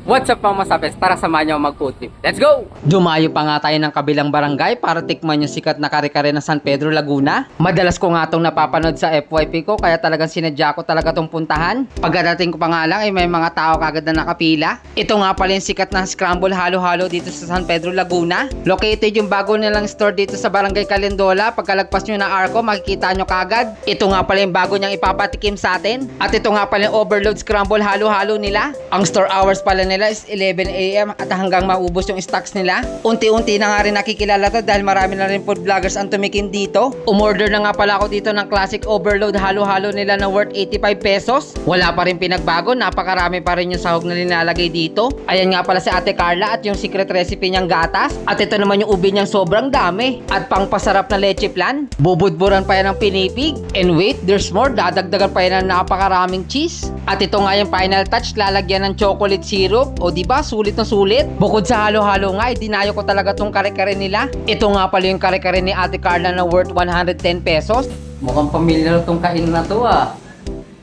What's up mga masapes? Tara samahan nyo mag-food trip. Let's go! Dumayo pa nga tayo ng kabilang barangay para tikman yung sikat na kare-kare ng San Pedro, Laguna. Madalas ko nga itong napapanood sa FYP ko kaya talagang sinadya ko talaga itong puntahan. Pagkadating ko pa nga lang ay may mga tao kagad na nakapila. Ito nga pala yung sikat na scramble halo-halo dito sa San Pedro, Laguna. Located yung bago nilang store dito sa Barangay Calendola. Pagkalagpas nyo ng Arco, makikita nyo kagad. Ito nga pala yung bago niyang ipapatikim sa atin. At ito nga pala yung overload scramble halo-halo nila. Ang store hours pala nila is 11 AM at hanggang maubos yung stocks nila. Unti-unti na nga rin nakikilala to dahil marami na rin food vloggers ang tumikim dito. Umorder na nga pala ako dito ng classic overload halo-halo nila na worth 85 pesos. Wala pa rin pinagbago, napakarami pa rin yung sahog na nilalagay dito. Ayan nga pala si Ate Carla at yung secret recipe niyang gatas. At ito naman yung ubi niyang sobrang dami. At pangpasarap na leche flan. Bubudburan pa yan ng pinipig. And wait, there's more. Dadagdagan pa yan ng napakaraming cheese. At ito nga yung final touch, lalagyan ng chocolate syrup. O diba, sulit na sulit. Bukod sa halo-halo nga, dinayo ko talaga tong kare-kare nila. Ito nga pala yung kare-kare ni Ate Carla na worth 110 pesos. Mukhang pamilyar tong kain na to ah.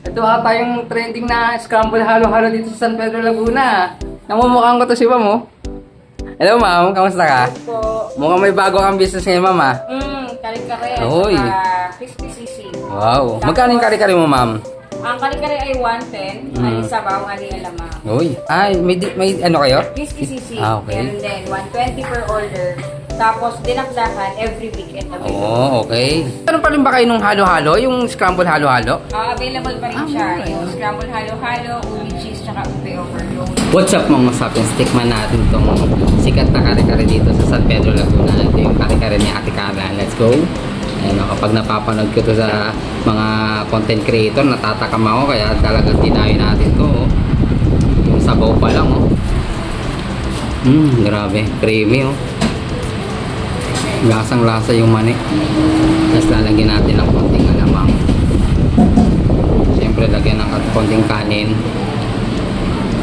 Ito ata yung trending na scramble halo-halo dito sa San Pedro, Laguna. Namumukhaan ko to si Ma'am oh. Hello Ma'am, kamusta ka? Po. Mukhang may bago kang business ngayon Ma'am ah. Kare-kare at Oy. crispy sisig. Wow. Magkano yung kare-kare mo Ma'am? Ang kare-kare ay 110, ay sabaw, ali alamang. Uy. Ay, may ano kayo? Crispy sisig, Ah, okay. meron din, 120 per order. Tapos dinakdakan every weekend na Oo, okay. Ano pa rin ba kayo nung halo-halo? Yung scramble halo-halo? available pa rin siya, yung scramble halo-halo, ube cheese, tsaka ube overload. What's up mga masapins? Tikman natin itong sikat na kare-kare dito sa San Pedro, Laguna. Ito yung kare-kare ni Ate Carla. Let's go! Ayan, kapag napapanood ko to sa mga content creator, natatakam ako kaya talagang dinayo natin to. Oh. Yung sabaw pa lang. Oh. Grabe. Creamy. Oh. Lasang-lasa yung mani. Tapos lalagyan natin ng konting alamang. Siyempre lagyan ng konting kanin.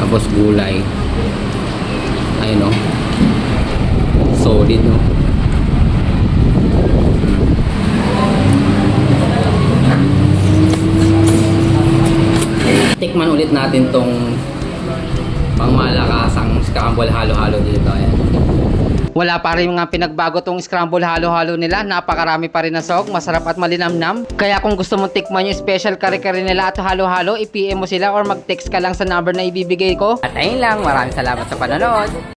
Tapos gulay. Ayun oh. Solid oh. Tikman ulit natin tong pangmalakasang scramble halo-halo dito. Ayan. Wala pa rin mga pinagbago tong scramble halo-halo nila. Napakarami pa rin na sahog, masarap at malinamnam. Kaya kung gusto mong tikman yung special kare-kare nila at halo-halo, i-PM mo sila or mag-text ka lang sa number na ibibigay ko. At ayun lang, maraming salamat sa panonood.